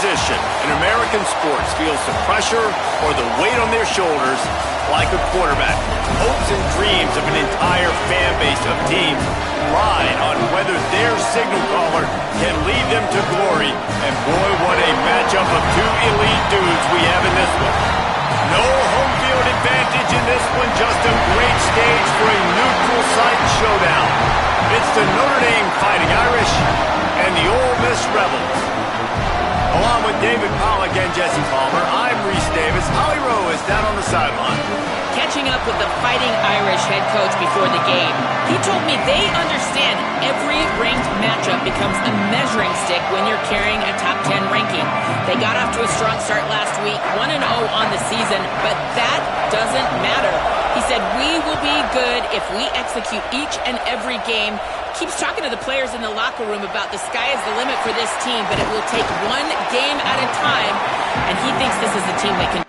position in American sports feels the pressure or the weight on their shoulders like a quarterback. Hopes and dreams of an entire fan base of teams ride on whether their signal caller can lead them to glory. And boy, what a matchup of two elite dudes we have in this one. No home field advantage in this one, just a great stage for a neutral site showdown. It's the Notre Dame Fighting Irish and the Ole Miss Rebels. Along with David Pollack and Jesse Palmer, I'm Reese Davis. Holly Rowe is down on the sideline. Catching up with the Fighting Irish head coach before the game, he told me they understand every ranked matchup becomes a measuring stick when you're carrying a top 10 ranking. They got off to a strong start last week, 1-0 on the season, but that doesn't matter. He said, we will be good if we execute each and every game. Keeps talking to the players in the locker room about the sky is the limit for this team, but it will take one game at a time, and he thinks this is a team that can...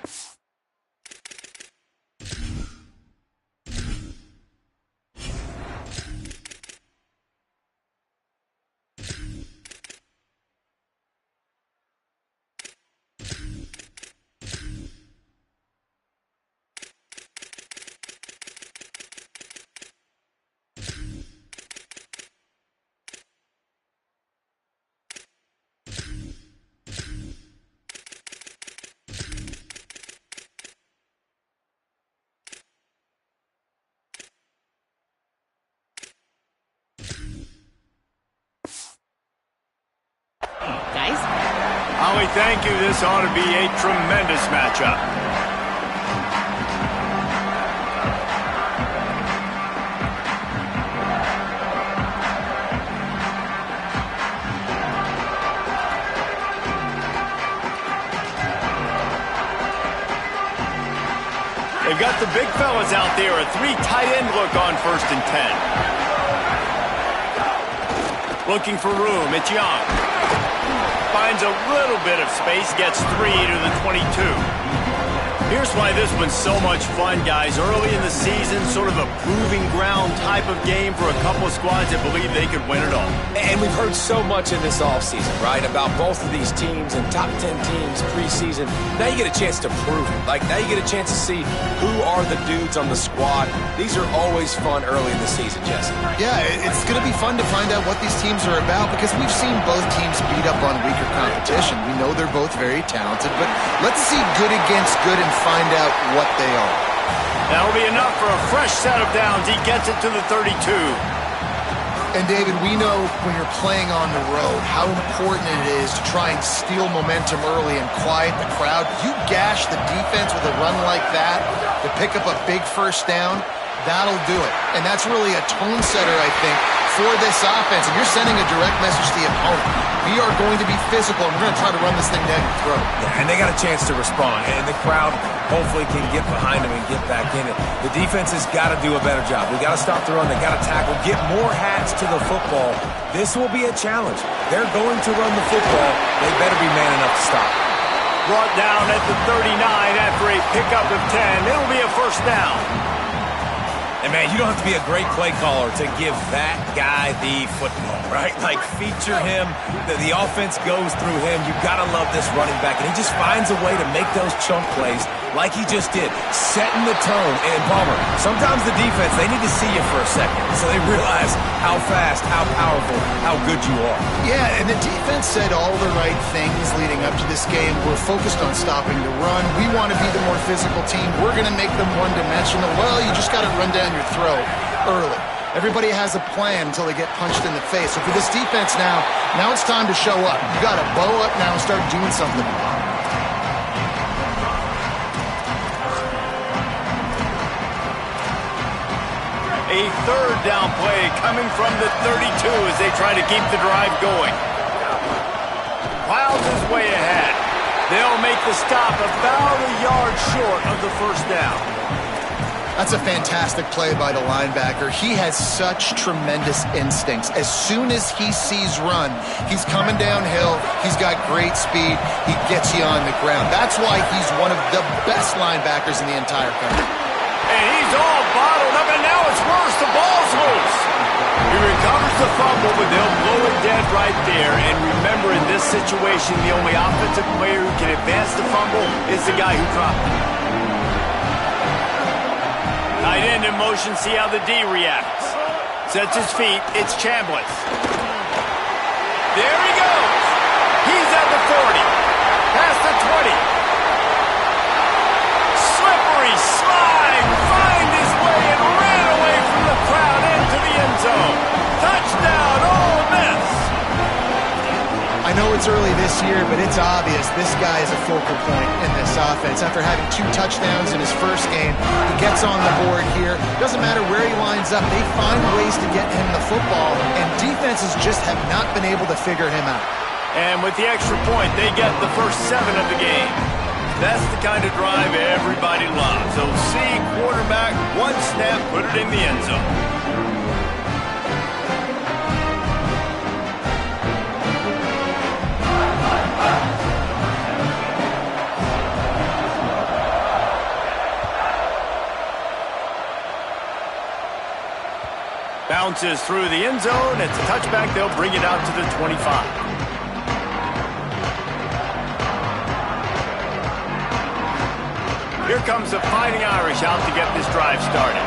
Holly, thank you. This ought to be a tremendous matchup. They've got the big fellas out there. A three tight end look on 1st and 10. Looking for room. It's Young. Finds a little bit of space, gets 3 to the 22. Here's why this one's so much fun, guys. Early in the season, sort of a proving ground type of game for a couple of squads that believe they could win it all. And we've heard so much in this offseason, right, about both of these teams and top 10 teams preseason. Now you get a chance to prove it. Like, now you get a chance to see who are the dudes on the squad. These are always fun early in the season, Jesse. Yeah, it's going to be fun to find out what these teams are about because we've seen both teams beat up on weaker competition. We know they're both very talented, but let's see good against good and find out what they are. That'll be enough for a fresh set of downs. He gets it to the 32. And David, we know when you're playing on the road how important it is to try and steal momentum early and quiet the crowd. You gash the defense with a run like that to pick up a big first down, that'll do it. And that's really a tone setter, I think, for this offense. And you're sending a direct message to the opponent. We are going to be physical, and we're going to try to run this thing down your throat. Yeah, and they got a chance to respond, and the crowd hopefully can get behind them and get back in it. The defense has got to do a better job. We got to stop the run. They got to tackle, get more hats to the football. This will be a challenge. They're going to run the football. They better be man enough to stop it. Brought down at the 39 after a pickup of 10. It'll be a first down. And, man, you don't have to be a great play caller to give that guy the football, right? Like, feature him. The offense goes through him. You've got to love this running back. And he just finds a way to make those chunk plays like he just did, setting the tone. And, Palmer, sometimes the defense, they need to see you for a second so they realize how fast, how powerful, how good you are. Yeah, and the defense said all the right things leading up to this game. We're focused on stopping the run. We want to be the more physical team. We're going to make them one-dimensional. Well, you just got to run down your throat early. Everybody has a plan until they get punched in the face. So for this defense now it's time to show up. You got to bow up now and start doing something. A third down play coming from the 32 as they try to keep the drive going. Clouds is way ahead. They'll make the stop about a yard short of the first down. That's a fantastic play by the linebacker. He has such tremendous instincts. As soon as he sees run, he's coming downhill. He's got great speed. He gets you on the ground. That's why he's one of the best linebackers in the entire country. And he's all bottled up, and now it's worse. The ball's loose. Here's recovers the fumble, but they'll blow it dead right there. And remember, in this situation, the only offensive player who can advance the fumble is the guy who dropped it. Tight end in motion, see how the D reacts. Sets his feet, it's Chambliss. There he goes. He's at the 40. Past the 20. Slippery slide. Find his way and ran away from the crowd into the end zone. Touchdown, Ole Miss. I know it's early this year, but it's obvious this guy is a focal point in this offense. After having 2 touchdowns in his first game, he gets on the board here. Doesn't matter where he lines up, they find ways to get him the football, and defenses just have not been able to figure him out. And with the extra point, they get the first 7 of the game. That's the kind of drive everybody loves. So see quarterback, 1 snap, put it in the end zone. Bounces through the end zone. It's a touchback. They'll bring it out to the 25. Here comes the Fighting Irish out to get this drive started.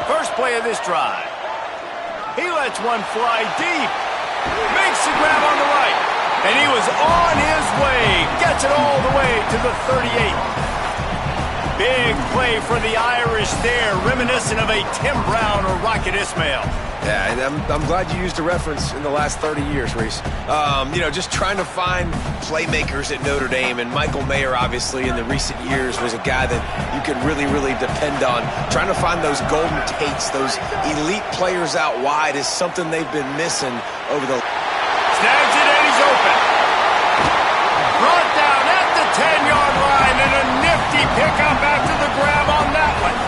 First play of this drive. He lets one fly deep. Makes the grab on the right. And he was on his way. Gets it all the way to the 38. Big play for the Irish there, reminiscent of a Tim Brown or Rocket Ismail. Yeah, and I'm glad you used a reference in the last 30 years, Reese. Just trying to find playmakers at Notre Dame, and Michael Mayer, obviously, in the recent years was a guy that you could really, really depend on. Trying to find those golden Tates, those elite players out wide is something they've been missing over the... Snags it and he's open. Brought down at the 10-yard line, and a nifty pickup after the grab on that one.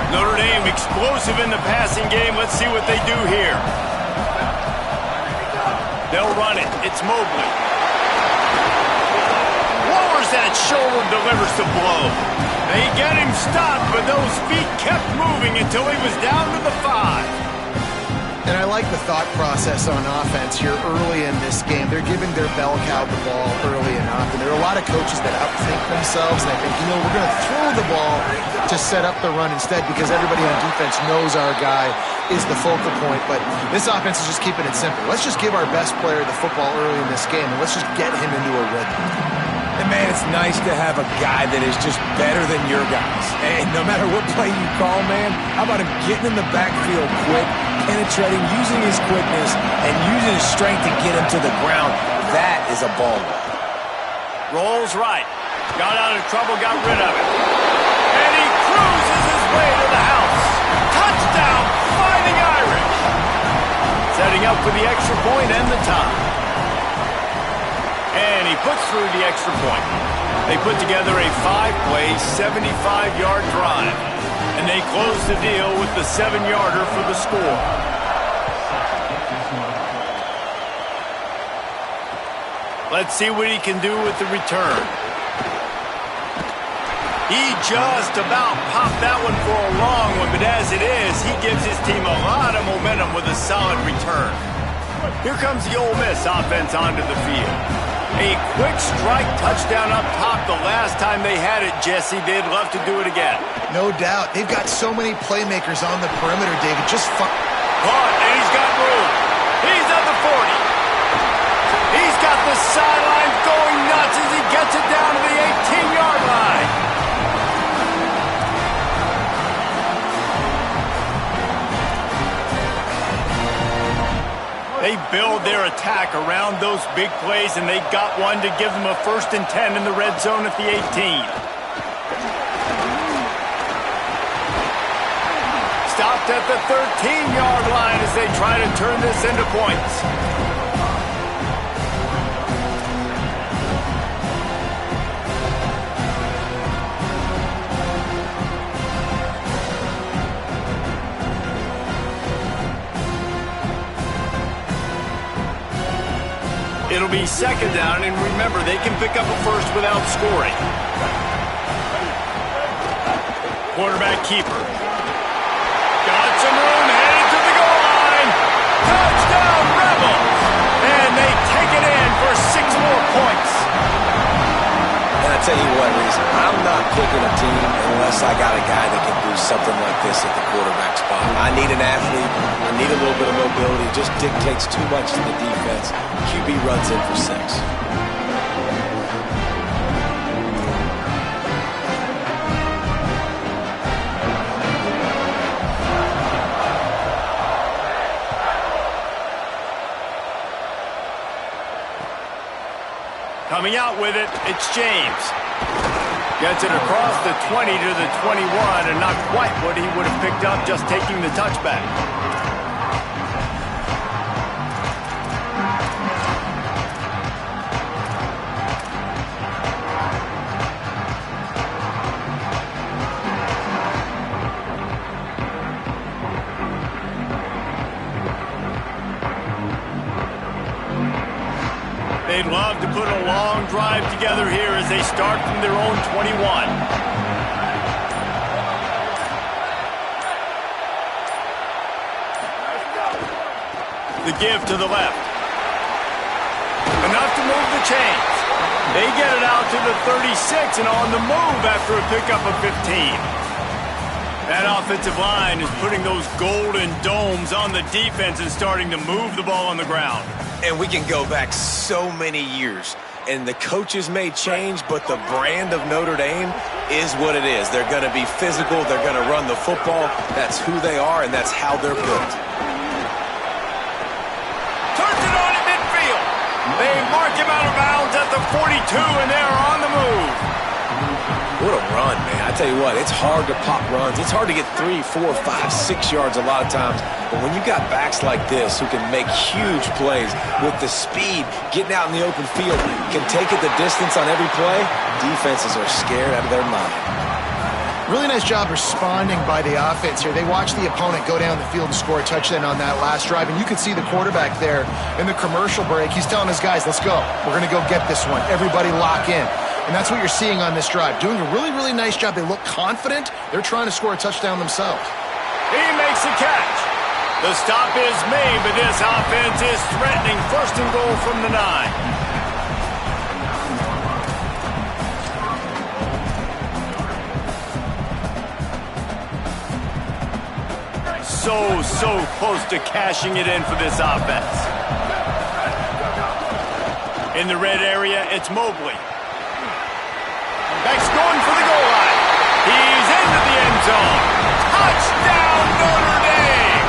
Notre Dame explosive in the passing game. Let's see what they do here. They'll run it. It's Mobley. Lowers that shoulder, delivers the blow. They get him stopped, but those feet kept moving until he was down to the 5. And I like the thought process on offense here early in this game. They're giving their bell cow the ball early enough. And there are a lot of coaches that outthink themselves. And I think, we're going to throw the ball to set up the run instead because everybody on defense knows our guy is the focal point. But this offense is just keeping it simple. Let's just give our best player the football early in this game, and let's just get him into a rhythm. And, man, it's nice to have a guy that is just better than your guys. And no matter what play you call, man, how about him getting in the backfield quick, penetrating, using his quickness, and using his strength to get him to the ground? That is a ball. Rolls right. Got out of trouble, got rid of it. And he cruises his way to the house. Touchdown, Fighting Irish. Setting up for the extra point and the tie. And he puts through the extra point. They put together a 5-play, 75-yard drive. And they close the deal with the 7-yarder for the score. Let's see what he can do with the return. He just about popped that one for a long one, but as it is, he gives his team a lot of momentum with a solid return. Here comes the Ole Miss offense onto the field. A quick strike touchdown up top the last time they had it, Jesse. They'd love to do it again. No doubt. They've got so many playmakers on the perimeter, David. Just caught, and he's got room. He's at the 40. He's got the sideline going nuts as he gets it down to the 18-yard line. They build their attack around those big plays, and they got one to give them a 1st and 10 in the red zone at the 18. Stopped at the 13-yard line as they try to turn this into points. It'll be 2nd down, and remember, they can pick up a first without scoring. Quarterback keeper. Got some room, headed to the goal line. Touchdown, Rebels! And they take it in for 6 more points. And I tell you what, Reese, I'm not picking a team unless I got a guy that can do something like this at the quarterback spot. I need an athlete. I need a little bit of mobility. It just dictates too much to the defense. QB runs in for 6. Coming out with it, it's James. Gets it across the 20 to the 21, and not quite what he would have picked up just taking the touchback. They'd love to put a long drive together here as they start from their own 21. The give to the left. Enough to move the chains. They get it out to the 36 and on the move after a pickup of 15. That offensive line is putting those golden domes on the defense and starting to move the ball on the ground. And we can go back so many years, and the coaches may change, but the brand of Notre Dame is what it is. They're going to be physical. They're going to run the football. That's who they are, and that's how they're built. Turns it on at midfield. They mark him out of bounds at the 42, and they're on the move. What a run, man. I tell you what, it's hard to pop runs. It's hard to get 3, 4, 5, 6 yards a lot of times. But when you got backs like this who can make huge plays with the speed, getting out in the open field, can take it the distance on every play, defenses are scared out of their mind. Really nice job responding by the offense here. They watched the opponent go down the field and score a touchdown on that last drive. And you can see the quarterback there in the commercial break. He's telling his guys, let's go. We're going to go get this one. Everybody lock in. And that's what you're seeing on this drive. Doing a really, really nice job. They look confident. They're trying to score a touchdown themselves. He makes the catch. The stop is made, but this offense is threatening. 1st and goal from the 9. So close to cashing it in for this offense. In the red area, it's Mobley. Beck's going for the goal line. He's into the end zone. Touchdown, Notre Dame!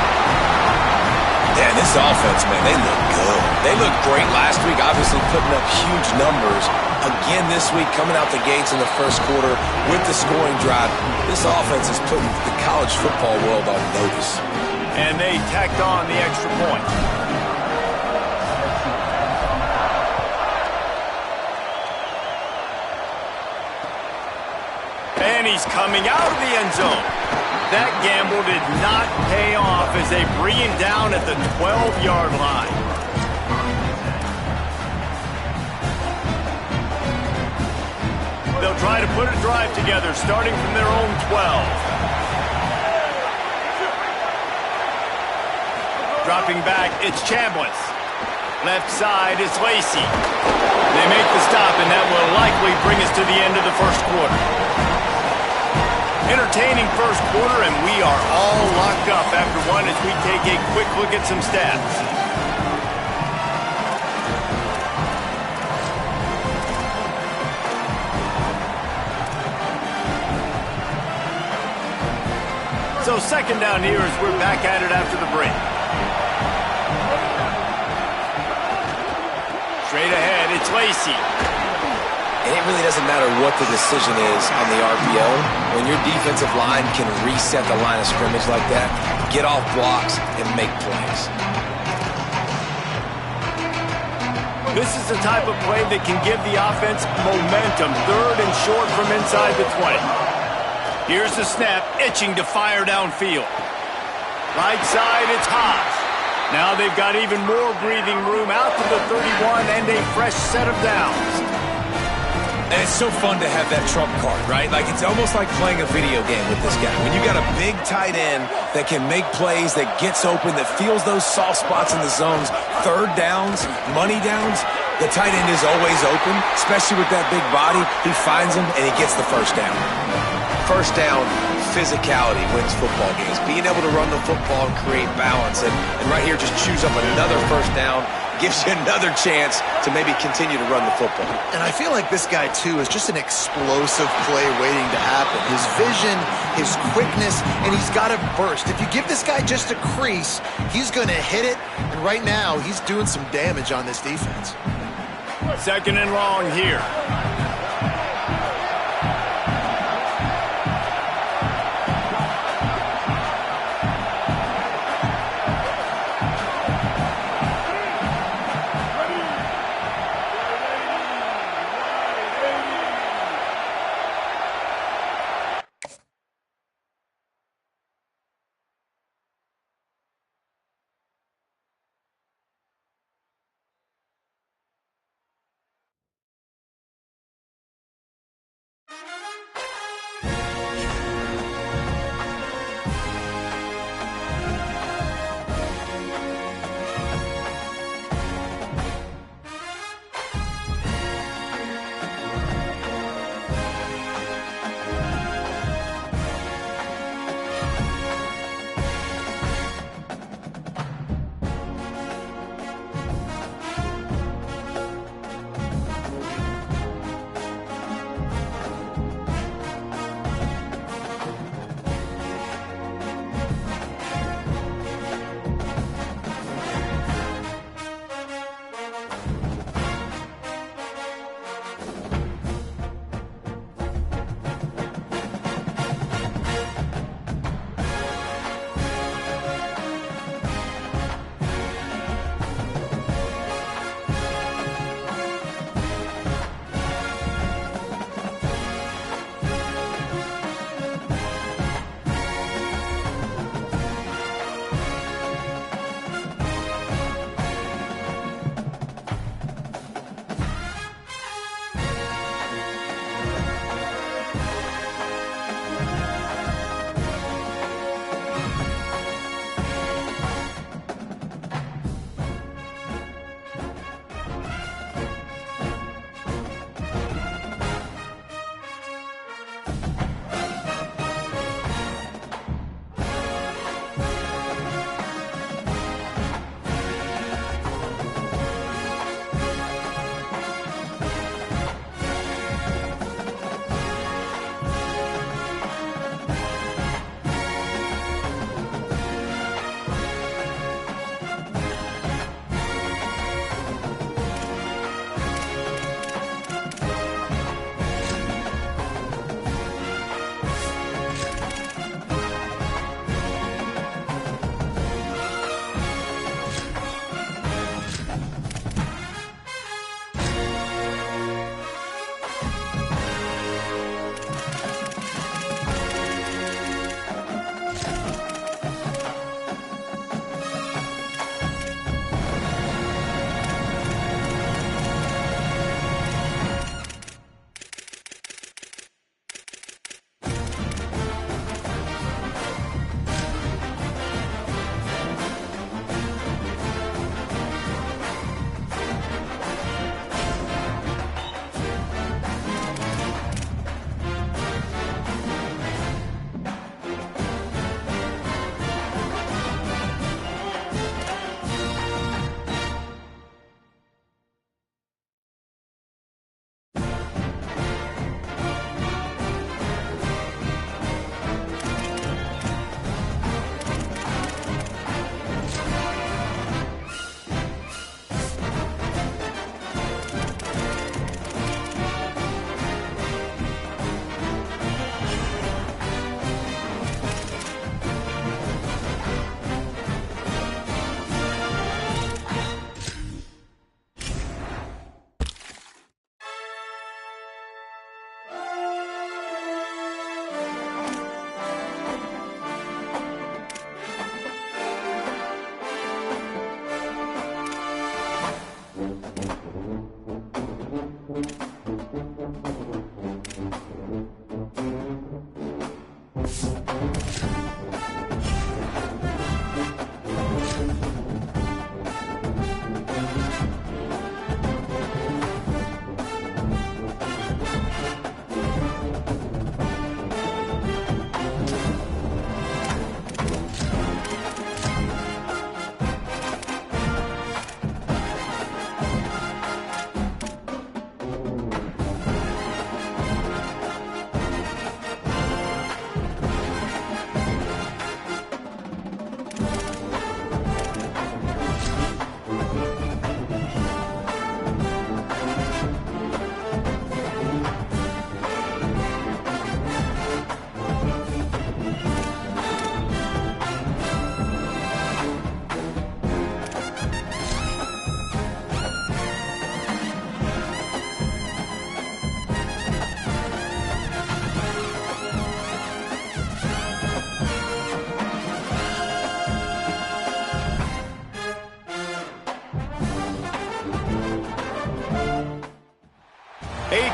Yeah, this offense, man, they look good. They looked great last week, obviously putting up huge numbers. Again this week, coming out the gates in the first quarter with the scoring drive. This offense is putting the college football world on notice. And they tacked on the extra point. And he's coming out of the end zone. That gamble did not pay off as they bring him down at the 12-yard line. They'll try to put a drive together starting from their own 12. Dropping back, it's Chambliss. Left side is Lacey. They make the stop, and that will likely bring us to the end of the first quarter. Entertaining first quarter, and we are all locked up after one as we take a quick look at some stats. So 2nd down here as we're back at it after the break. Straight ahead, it's Lacey. And it really doesn't matter what the decision is on the RPO. When your defensive line can reset the line of scrimmage like that, get off blocks and make plays. This is the type of play that can give the offense momentum. 3rd and short from inside the 20. Here's the snap, itching to fire downfield. Right side, it's Haas. Now they've got even more breathing room out to the 31 and a fresh set of downs. And it's so fun to have that trump card, right? Like, it's almost like playing a video game with this guy. When you got a big tight end that can make plays, that gets open, that feels those soft spots in the zones, third downs, money downs, the tight end is always open, especially with that big body. He finds him, and he gets the first down. First down, physicality wins football games. Being able to run the football and create balance. And right here, just choose up another first down, gives you another chance to maybe continue to run the football. And I feel like this guy, too, is just an explosive play waiting to happen. His vision, his quickness, and he's got a burst. If you give this guy just a crease, he's going to hit it. And right now, he's doing some damage on this defense. 2nd and long here.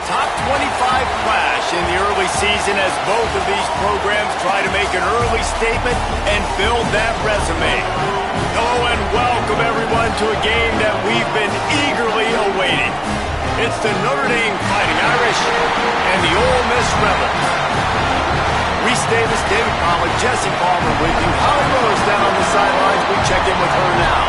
top 25 clash in the early season as both of these programs try to make an early statement and build that resume. Hello and welcome everyone to a game that we've been eagerly awaiting. It's the Notre Dame Fighting Irish and the Ole Miss Rebels. Reese Davis, David Pollack, Jesse Palmer with you. Holly Miller's down on the sidelines. We check in with her now.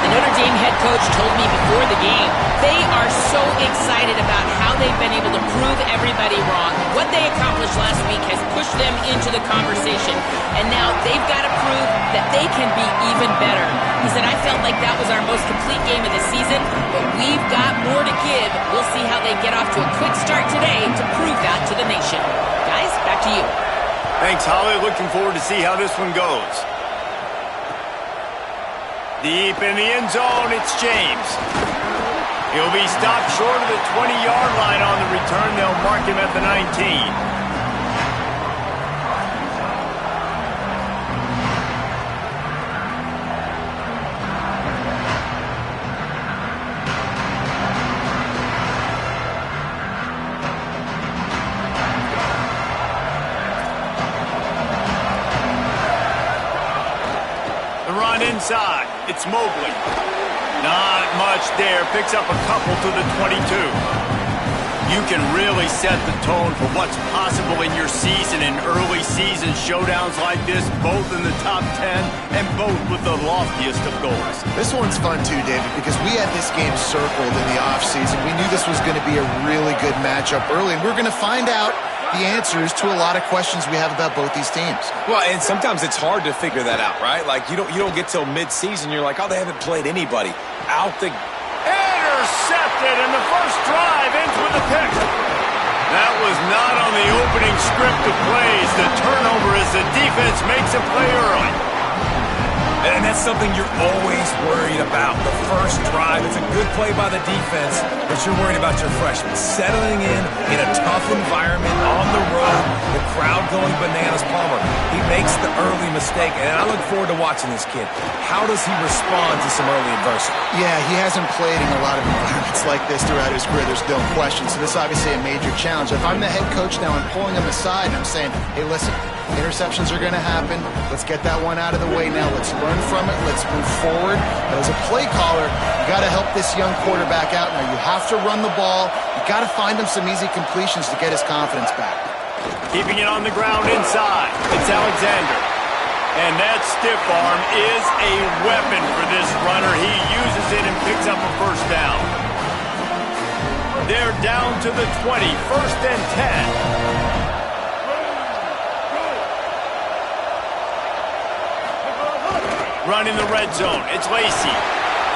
The Notre Dame head coach told me before the game they are so excited about how they've been able to prove everybody wrong. What they accomplished last week has pushed them into the conversation, and now they've got to prove that they can be even better. He said, I felt like that was our most complete game of the season, but we've got more to give. We'll see how they get off to a quick start today to prove that to the nation. Guys, back to you. Thanks, Holly. Looking forward to see how this one goes. Deep in the end zone, it's James. He'll be stopped short of the 20-yard line on the return. They'll mark him at the 19. Inside, it's Mobley. Not much there. Picks up a couple to the 22. You can really set the tone for what's possible in your season in early season showdowns like this, both in the top 10 and both with the loftiest of goals. This one's fun too, David, because we had this game circled in the offseason. We knew this was going to be a really good matchup early, and we're going to find out the answers to a lot of questions we have about both these teams. Well, and sometimes it's hard to figure that out, right? Like, you don't get till mid-season, you're like, oh, they haven't played anybody. Out the... Intercepted, and the first drive ends with a pick. That was not on the opening script of plays. The turnover as the defense makes a play early. And that's something you're always worried about. The first drive, it's a good play by the defense, but you're worried about your freshman settling in a tough environment on the road, the crowd going bananas. Palmer, he makes the early mistake, and I look forward to watching this kid. How does he respond to some early adversity? Yeah, he hasn't played in a lot of environments like this throughout his career. There's no question. So this is obviously a major challenge. If I'm the head coach now, I'm pulling him aside, and I'm saying, hey, listen, interceptions are going to happen. Let's get that one out of the way now. Let's learn from it. Let's move forward. But as a play caller, you got to help this young quarterback out. Now, you have to run the ball. You got to find him some easy completions to get his confidence back. Keeping it on the ground inside. It's Alexander. And that stiff arm is a weapon for this runner. He uses it and picks up a first down. They're down to the 20. First and 10. Running the red zone. It's Lacey.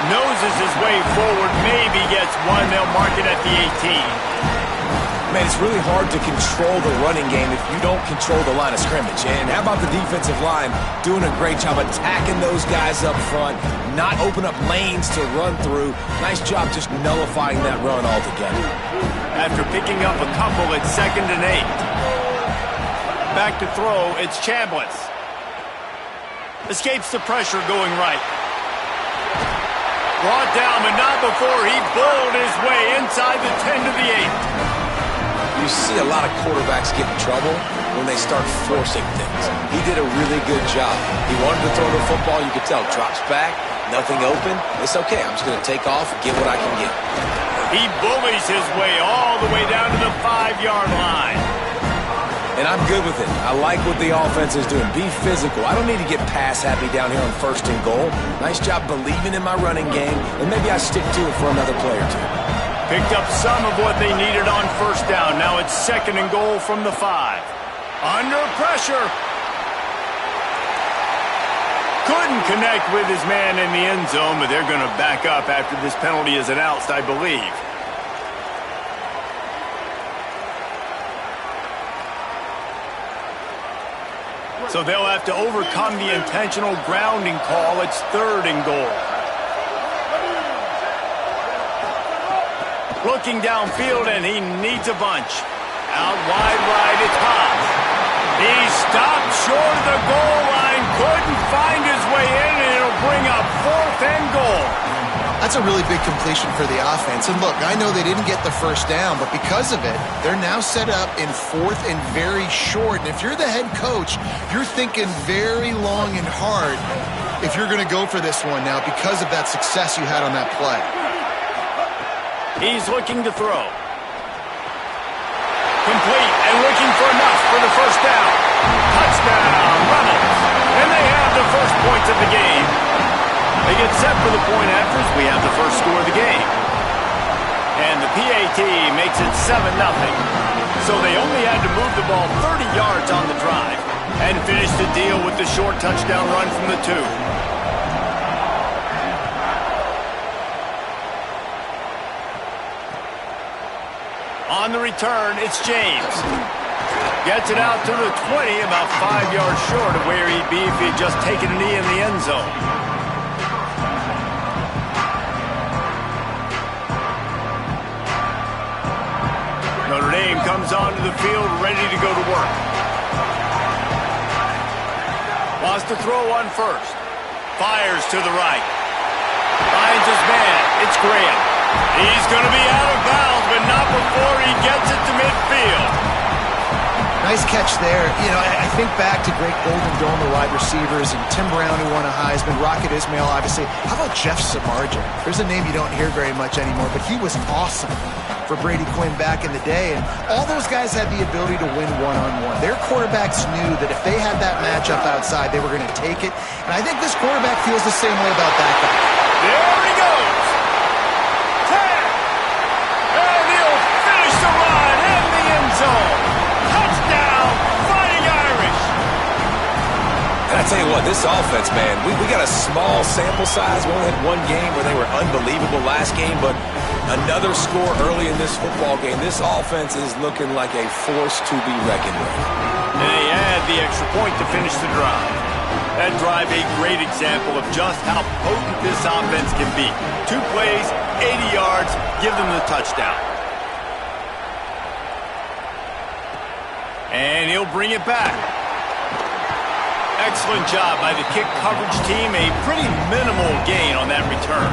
Noses his way forward. Maybe gets one. They'll mark it at the 18. Man, it's really hard to control the running game if you don't control the line of scrimmage. And how about the defensive line doing a great job attacking those guys up front, not open up lanes to run through. Nice job just nullifying that run altogether. After picking up a couple, it's 2nd and 8. Back to throw. It's Chambliss. Escapes the pressure going right. Brought down, but not before he bowled his way inside the 10 to the 8. You see a lot of quarterbacks get in trouble when they start forcing things. He did a really good job. He wanted to throw the football. You could tell. Drops back, nothing open. It's okay. I'm just going to take off and get what I can get. He bullies his way all the way down to the 5-yard line. And I'm good with it. I like what the offense is doing. Be physical. I don't need to get pass happy down here on 1st and goal. Nice job believing in my running game, and maybe I stick to it for another play or two. Picked up some of what they needed on 1st down. Now it's 2nd and goal from the 5. Under pressure. Couldn't connect with his man in the end zone, but they're going to back up after this penalty is announced, I believe. So they'll have to overcome the intentional grounding call. It's 3rd and goal. Looking downfield, and he needs a bunch. Out wide right, it's Haas. He stopped short of the goal line, couldn't find his way in, and it'll bring up 4th and goal. I That's a really big completion for the offense. And look, I know they didn't get the first down, but because of it, they're now set up in 4th and very short. And if you're the head coach, you're thinking very long and hard if you're going to go for this one now because of that success you had on that play. He's looking to throw. Complete and looking for enough for the first down. Touchdown, Rebels. And they have the first points of the game. They get set for the point after as we have the first score of the game. And the PAT makes it 7-0. So they only had to move the ball 30 yards on the drive and finish the deal with the short touchdown run from the 2. On the return, it's James. Gets it out to the 20, about 5 yards short of where he'd be if he'd just taken a knee in the end zone. Notre Dame comes onto the field ready to go to work. Wants to throw on first. Fires to the right. Finds his man. It's Graham. He's going to be out of bounds, but not before he gets it to midfield. Nice catch there. You know, I think back to great Golden Dome, the wide receivers, and Tim Brown, who won a Heisman, Rocket Ismail, obviously. How about Jeff Samardzija? There's a name you don't hear very much anymore, but he was awesome for Brady Quinn back in the day. And all those guys had the ability to win one-on-one. Their quarterbacks knew that if they had that matchup outside, they were going to take it. And I think this quarterback feels the same way about that guy. There he goes. 10. And he'll finish the run in the end zone. Touchdown, Fighting Irish. And I tell you what, this offense, man, we got a small sample size. We only had one game where they were unbelievable last game, but another score early in this football game. This offense is looking like a force to be reckoned with. And they add the extra point to finish the drive. That drive, a great example of just how potent this offense can be. 2 plays, 80 yards, give them the touchdown. And he'll bring it back. Excellent job by the kick coverage team. A pretty minimal gain on that return.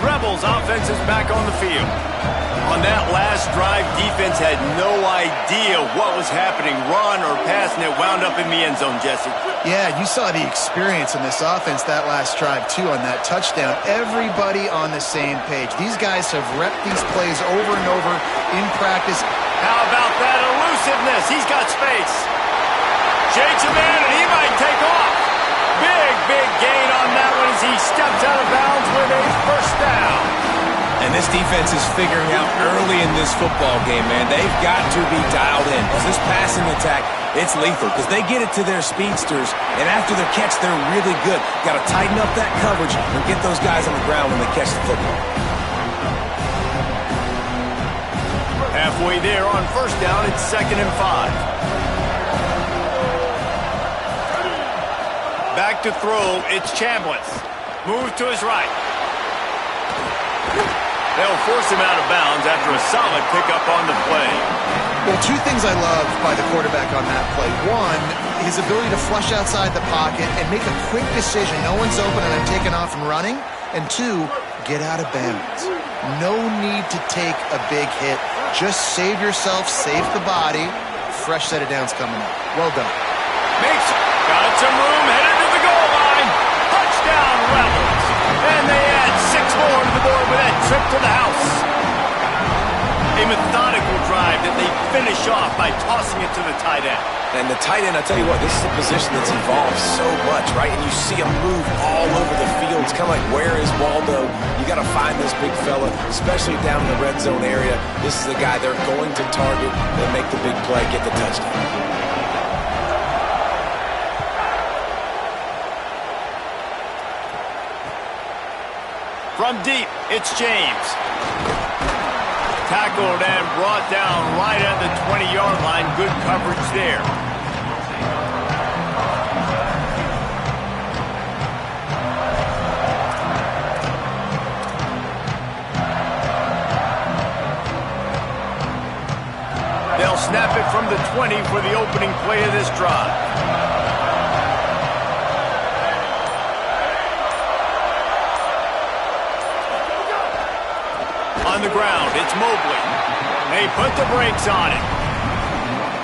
Rebels offense is back on the field. On that last drive, defense had no idea what was happening, run or pass, and it wound up in the end zone, Jesse. Yeah, you saw the experience in this offense that last drive, too, on that touchdown. Everybody on the same page. These guys have repped these plays over and over in practice. How about that elusiveness? He's got space. Shakes a man, and he might take off. Big gain on that one as he steps out of bounds with a first down. And this defense is figuring out early in this football game, man. They've got to be dialed in because this passing attack, it's lethal because they get it to their speedsters, and after their catch, they're really good. Got to tighten up that coverage and get those guys on the ground when they catch the football. Halfway there on first down, it's 2nd and 5. Back to throw, it's Chambliss. Move to his right. They'll force him out of bounds after a solid pickup on the play. Well, 2 things I love by the quarterback on that play. 1, his ability to flush outside the pocket and make a quick decision. No one's open and I'm taking off and running. And 2, get out of bounds. No need to take a big hit. Just save yourself, save the body. Fresh set of downs coming up. Well done. Makes it. Got some room, headed to the goal line. Touchdown, Rebels. And they add 6 more to the board with that trip to the house. A methodical drive that they finish off by tossing it to the tight end. And the tight end, I tell you what, this is a position that's evolved so much, right? And you see him move all over the field. It's kind of like, where is Waldo? You got to find this big fella, especially down in the red zone area. This is the guy they're going to target and make the big play, get the touchdown. From deep, it's James. Tackled and brought down right at the 20-yard line. Good coverage there. They'll snap it from the 20 for the opening play of this drive. On the ground, it's Mobley. They put the brakes on it.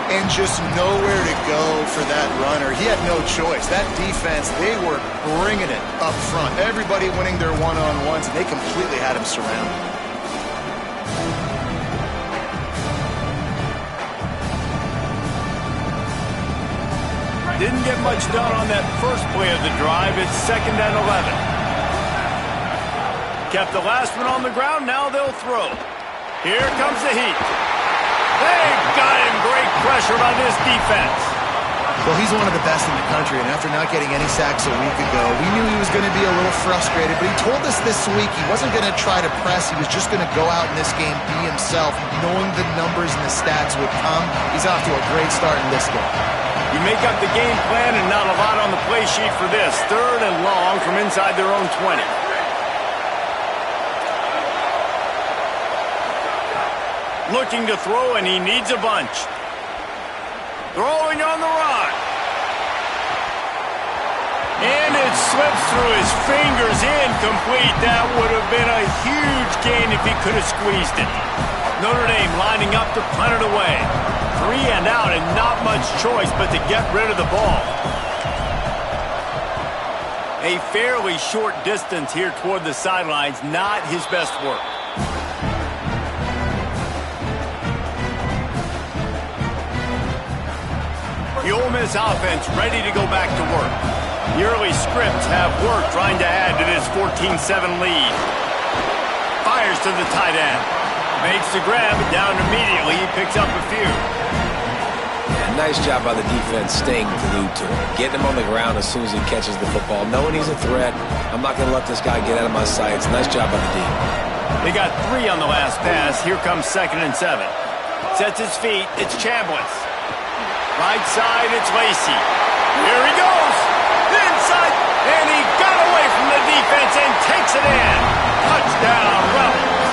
And just nowhere to go for that runner. He had no choice. That defense, they were bringing it up front. Everybody winning their one-on-ones, and they completely had him surrounded. Didn't get much done on that first play of the drive. It's 2nd and 11. Kept the last one on the ground. Now they'll throw. Here comes the heat. They've got him. Great pressure by this defense. Well, he's one of the best in the country, and after not getting any sacks a week ago, we knew he was going to be a little frustrated, but he told us this week he wasn't going to try to press. He was just going to go out in this game, be himself, knowing the numbers and the stats would come. He's off to a great start in this game. You make up the game plan and not a lot on the play sheet for this. 3rd and long from inside their own 20. Looking to throw, and he needs a bunch. Throwing on the run. And it slips through his fingers, incomplete. That would have been a huge gain if he could have squeezed it. Notre Dame lining up to punt it away. 3 and out, and not much choice but to get rid of the ball. A fairly short distance here toward the sidelines, not his best work. The Ole Miss offense ready to go back to work. The early scripts have worked trying to add to this 14-7 lead. Fires to the tight end. Makes the grab, down immediately. He picks up a few. Yeah, nice job by the defense staying glued to him. Getting him on the ground as soon as he catches the football. Knowing he's a threat, I'm not going to let this guy get out of my sights. Nice job by the D. They got 3 on the last pass. Here comes 2nd and 7. Sets his feet. It's Chambliss. Right side, it's Lacey. Here he goes. Inside, and he got away from the defense and takes it in. Touchdown, Rebels.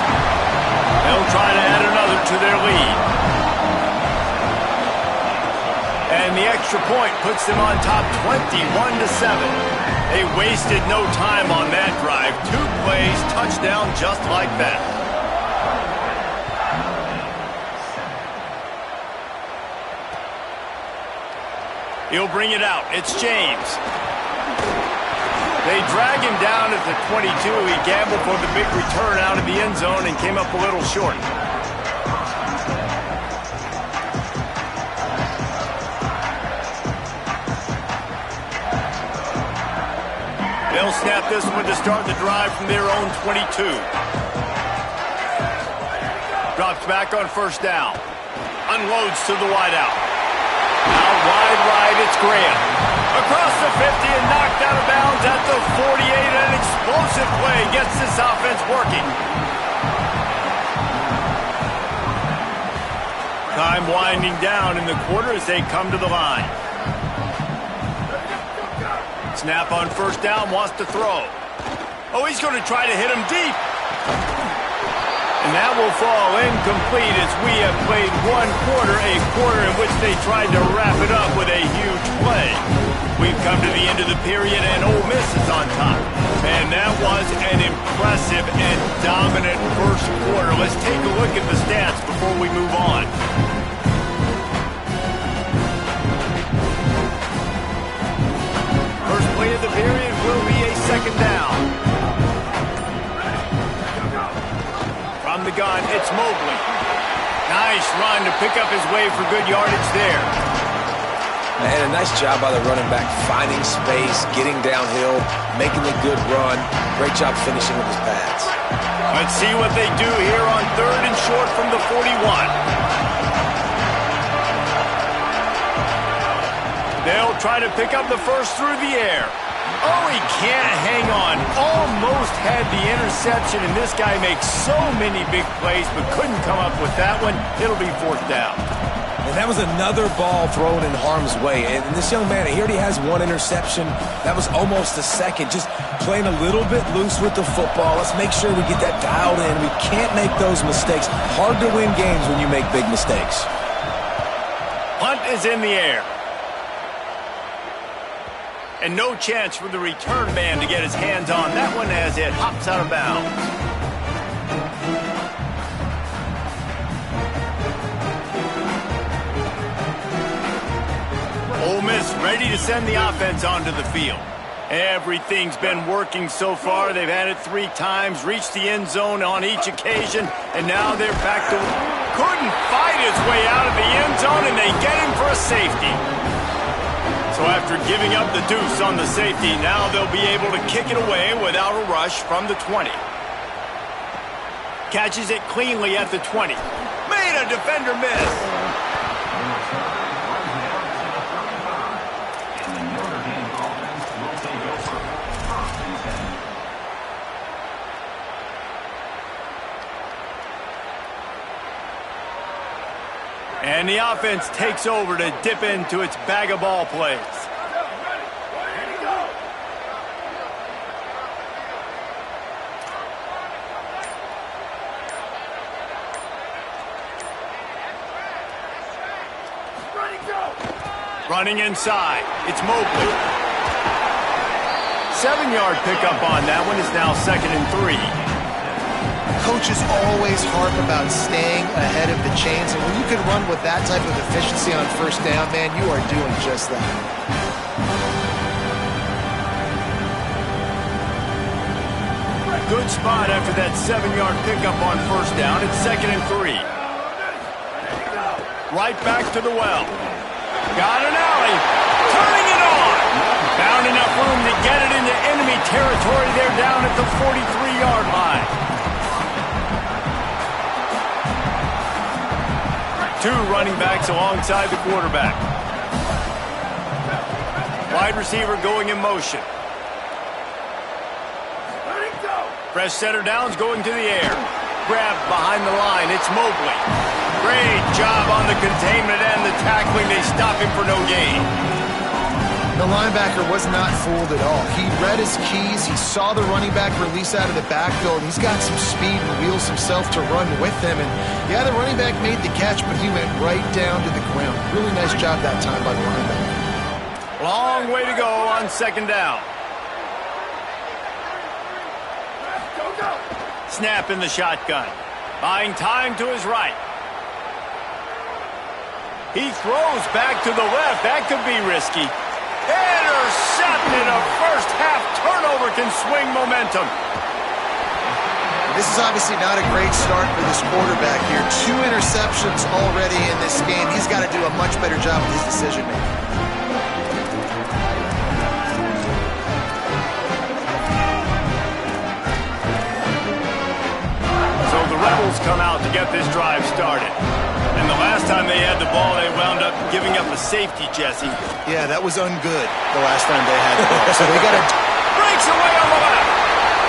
They'll try to add another to their lead. And the extra point puts them on top 21-7. They wasted no time on that drive. 2 plays, touchdown just like that. He'll bring it out. It's James. They drag him down at the 22. He gambled for the big return out of the end zone and came up a little short. They'll snap this one to start the drive from their own 22. Drops back on 1st down. Unloads to the wideout. Out wide right, it's Graham. Across the 50 and knocked out of bounds at the 48. An explosive play gets this offense working. Time winding down in the quarter as they come to the line. Snap on 1st down, wants to throw. Oh, he's going to try to hit him deep. And that will fall incomplete as we have played 1 quarter, a quarter in which they tried to wrap it up with a huge play. We've come to the end of the period, and Ole Miss is on top. And that was an impressive and dominant first quarter. Let's take a look at the stats before we move on. First play of the period will be a 2nd down. From the gun, it's Mobley. Nice run to pick up his way for good yardage there. And a nice job by the running back, finding space, getting downhill, making the good run. Great job finishing with his pads. Let's see what they do here on 3rd and short from the 41. They'll try to pick up the first through the air. Oh, he can't hang on. Almost had the interception, and this guy makes so many big plays, but couldn't come up with that one. It'll be 4th down. And that was another ball thrown in harm's way. And this young man, he already has 1 interception. That was almost a second. Just playing a little bit loose with the football. Let's make sure we get that dialed in. We can't make those mistakes. Hard to win games when you make big mistakes. Punt is in the air. And no chance for the return man to get his hands on that one as it hops out of bounds. ready to send the offense onto the field. Everything's been working so far. They've had it 3 times, reached the end zone on each occasion, and now they're back to... Couldn't fight his way out of the end zone, and they get him for a safety. So after giving up the deuce on the safety, now they'll be able to kick it away without a rush from the 20. Catches it cleanly at the 20. Made a defender miss. And the offense takes over to dip into its bag of ball plays. Running inside, it's Mobley. 7-yard pickup on that one. Is now 2nd and 3. Coaches always harp about staying ahead of the chains, and when you can run with that type of efficiency on first down, man, you are doing just that. Good spot after that 7-yard pickup on first down. It's 2nd and 3. Right back to the well. Got an alley. Turning it on. Found enough room to get it into enemy territory. They're down at the 43-yard line. 2 running backs alongside the quarterback. Wide receiver going in motion. Fresh center downs going to the air. Grabbed behind the line. It's Mobley. Great job on the containment and the tackling. They stop him for no gain. The linebacker was not fooled at all. He read his keys. He saw the running back release out of the backfield. He's got some speed and wheels himself to run with him. And yeah, the running back made the catch, but he went right down to the ground. Really nice job that time by the linebacker. Long way to go on 2nd down. Snap in the shotgun. Buying time to his right. He throws back to the left. That could be risky. Intercepted. A first-half turnover can swing momentum. This is obviously not a great start for this quarterback here. 2 interceptions already in this game. He's got to do a much better job with his decision-making. So the Rebels come out to get this drive started. And the last time they had the ball, they wound up giving up a safety, Jesse. Yeah, that was ungood the last time they had the ball. So they got to... Breaks away on the left.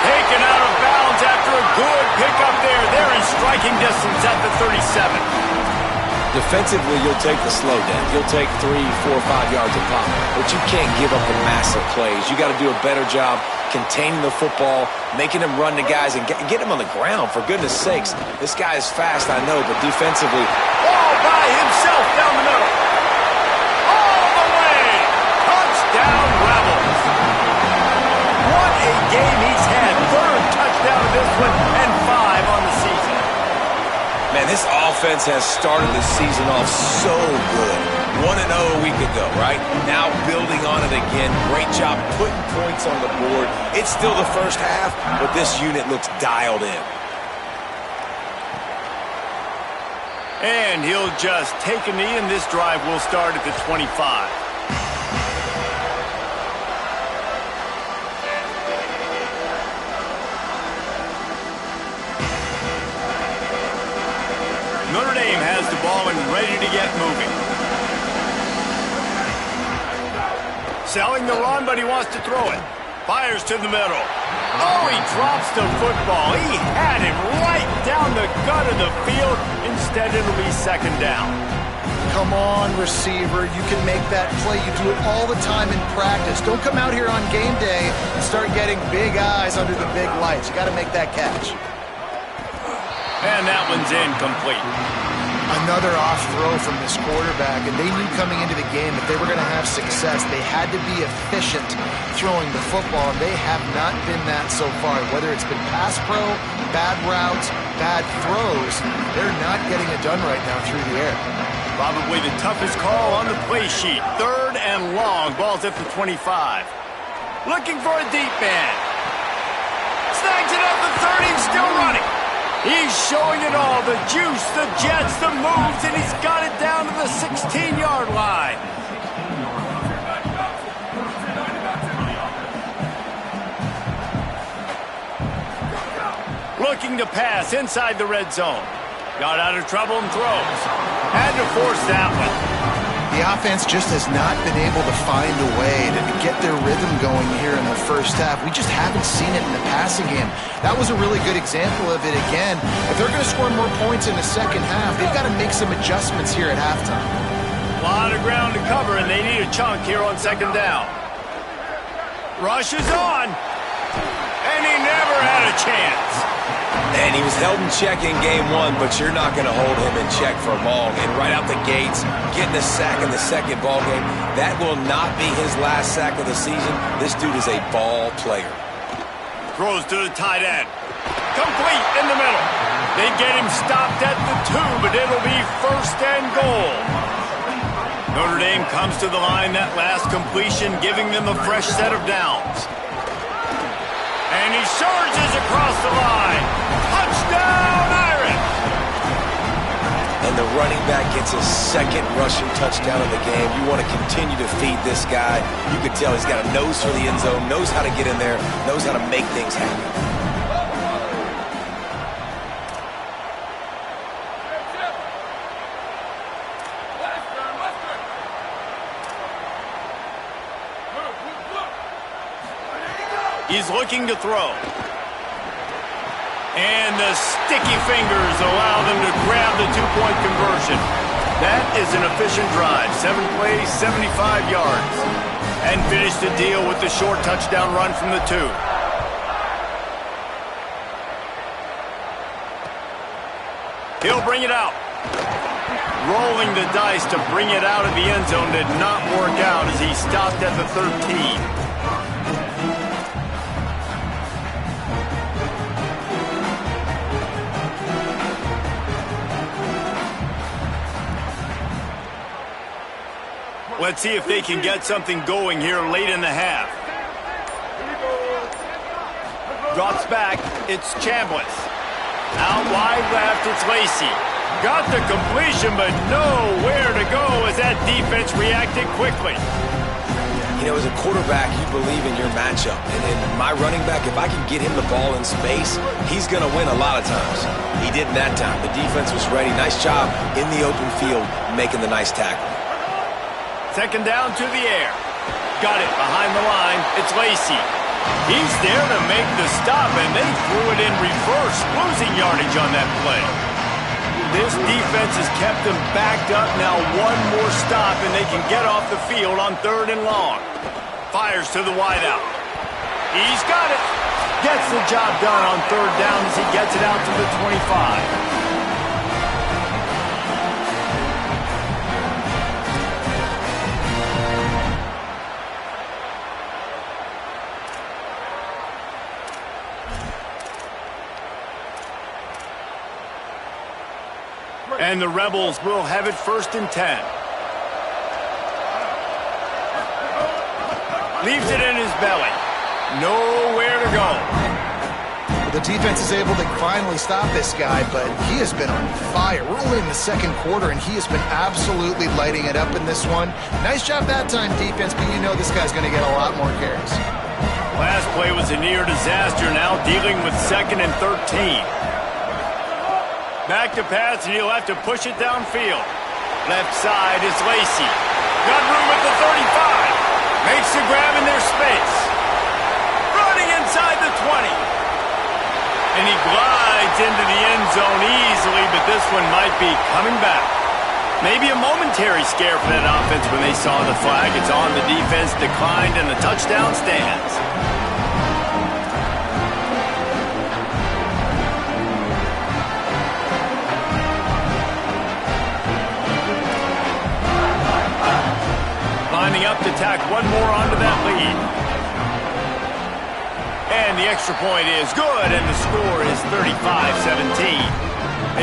Taken out of bounds after a good pickup there. They're in striking distance at the 37. Defensively, you'll take the slow down. You'll take 3, 4, 5 yards a pop. But you can't give up the massive plays. You got to do a better job containing the football, making them run the guys, and get them on the ground, for goodness sakes. This guy is fast, I know, but defensively... All by himself down the middle. All the way. Touchdown, Rebels. What a game he's had. 3rd touchdown of this one, and 5 on the season. Man, this offense has started the season off so good. 1-0 a week ago, right? Now building on it again. Great job putting points on the board. It's still the first half, but this unit looks dialed in. And he'll just take a knee, and this drive will start at the 25. Notre Dame has the ball and ready to get moving. Selling the run, but he wants to throw it. Fires to the middle. Oh, he drops the football. He had him right down the gut of the field. Instead, it'll be 2nd down. Come on, receiver. You can make that play. You do it all the time in practice. Don't come out here on game day and start getting big eyes under the big lights. You got to make that catch. And that one's incomplete. Another off throw from this quarterback, and they knew coming into the game that they were going to have success. They had to be efficient throwing the football, and they have not been that so far. Whether it's been pass pro, bad routes, bad throws, they're not getting it done right now through the air. Probably the toughest call on the play sheet. 3rd and long. Ball's at the 25. Looking for a deep man. Snags it at the 30. He's still running. He's showing it all. The juice, the jets, the moves, and he's got it down to the 16-yard line. Looking to pass inside the red zone. Got out of trouble and throws. Had to force that one. The offense just has not been able to find a way to get their rhythm going here in the first half. We just haven't seen it in the passing game. That was a really good example of it again. If they're going to score more points in the second half, they've got to make some adjustments here at halftime. A lot of ground to cover, and they need a chunk here on 2nd down. Rush is on, and he never had a chance. And he was held in check in game 1, but you're not going to hold him in check for long. And right out the gates, getting a sack in the second ball game, that will not be his last sack of the season. This dude is a ball player. Throws to the tight end. Complete in the middle. They get him stopped at the 2, but it'll be 1st and goal. Notre Dame comes to the line that last completion, giving them a fresh set of downs. And he surges across the line. Touchdown, Irish! And the running back gets his 2nd rushing touchdown of the game. You want to continue to feed this guy. You could tell he's got a nose for the end zone, knows how to get in there, knows how to make things happen. He's looking to throw. And the sticky fingers allow them to grab the 2-point conversion. That is an efficient drive. 7 plays, 75 yards. And finish the deal with the short touchdown run from the 2. He'll bring it out. Rolling the dice to bring it out of the end zone did not work out as he stopped at the 13. Let's see if they can get something going here late in the half. Drops back. It's Chambliss. Out wide left, it's Lacey. Got the completion, but nowhere to go as that defense reacted quickly. You know, as a quarterback, you believe in your matchup. And my running back, if I can get him the ball in space, he's going to win a lot of times. He didn't that time. The defense was ready. Nice job in the open field making the nice tackle. 2nd down to the air. Got it behind the line. It's Lacey. He's there to make the stop, and they threw it in reverse, losing yardage on that play. This defense has kept them backed up. Now 1 more stop, and they can get off the field on 3rd and long. Fires to the wideout. He's got it. Gets the job done on 3rd down as he gets it out to the 25. And the Rebels will have it 1st and 10. Leaves it in his belly. Nowhere to go. The defense is able to finally stop this guy, but he has been on fire. We're only in the 2nd quarter, and he has been absolutely lighting it up in this one. Nice job that time, defense, but you know this guy's going to get a lot more carries. Last play was a near disaster, now dealing with 2nd and 13. Back to pass, and he'll have to push it downfield. Left side is Lacey. Got room at the 35. Makes the grab in their space. Running inside the 20. And he glides into the end zone easily, but this one might be coming back. Maybe a momentary scare for that offense when they saw the flag. It's on, the defense declined, and the touchdown stands. Lining up to tack 1 more onto that lead. And the extra point is good, and the score is 35-17.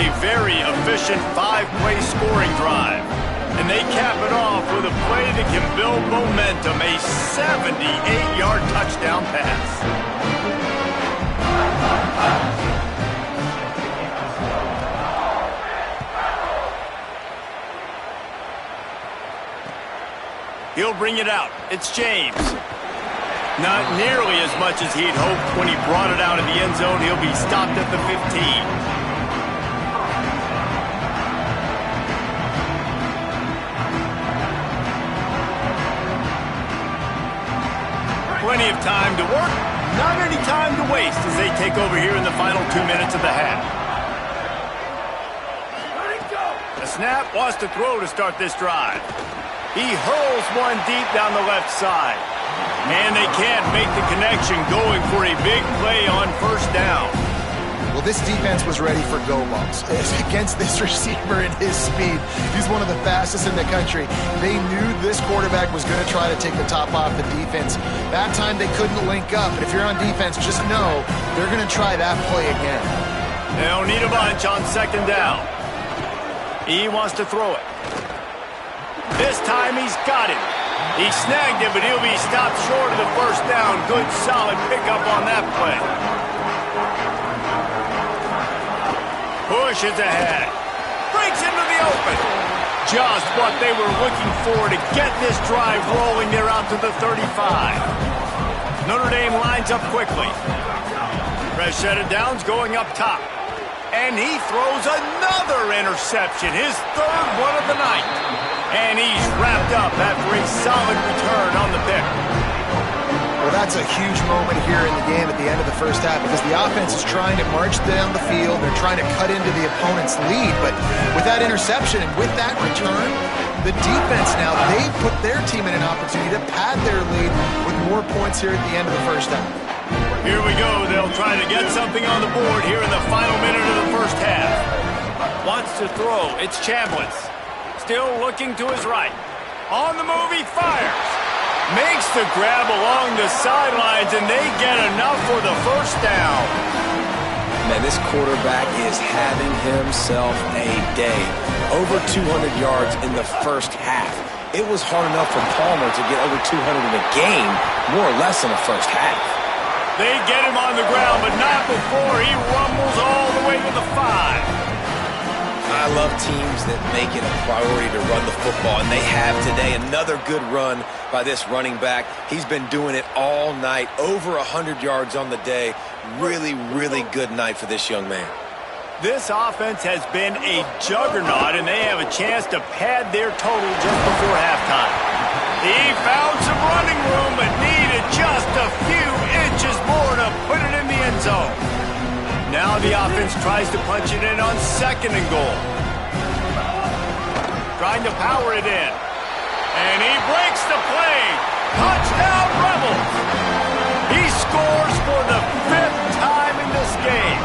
A very efficient 5-play scoring drive. And they cap it off with a play that can build momentum, a 78-yard touchdown pass. He'll bring it out. It's James. Not nearly as much as he'd hoped when he brought it out of the end zone. He'll be stopped at the 15. Plenty of time to work, not any time to waste as they take over here in the final 2 minutes of the half. The snap wants to throw to start this drive. He hurls one deep down the left side. And they can't make the connection, going for a big play on first down. Well, this defense was ready for go balls against this receiver and his speed. He's one of the fastest in the country. They knew this quarterback was going to try to take the top off the defense. That time they couldn't link up. And if you're on defense, just know they're going to try that play again. They'll need a bunch on second down. He wants to throw it. This time he's got it. He snagged it, but he'll be stopped short of the first down. Good, solid pickup on that play. Pushes ahead. Breaks into the open. Just what they were looking for to get this drive rolling. They're out to the 35. Notre Dame lines up quickly. Fresh set of downs going up top. And he throws another interception, his third one of the night. And he's wrapped up after a solid return on the pick. Well, that's a huge moment here in the game at the end of the first half because the offense is trying to march down the field. They're trying to cut into the opponent's lead. But with that interception and with that return, the defense now, they put their team in an opportunity to pad their lead with more points here at the end of the first half. Here we go. They'll try to get something on the board here in the final minute of the first half. Wants to throw. It's Chambliss. Still looking to his right. On the move, he fires. Makes the grab along the sidelines, and they get enough for the first down. Man, this quarterback is having himself a day. Over 200 yards in the first half. It was hard enough for Palmer to get over 200 in a game, more or less in the first half. They get him on the ground, but not before he rumbles all the way to the 5. I love teams that make it a priority to run the football, and they have today. Another good run by this running back. He's been doing it all night, over 100 yards on the day. Really, really good night for this young man. This offense has been a juggernaut, and they have a chance to pad their total just before halftime. He found some running room, but needed just a few inches more to put it in the end zone. Now the offense tries to punch it in on second and goal. Trying to power it in. And he breaks the play. Touchdown, Rebels! He scores for the 5th time in this game.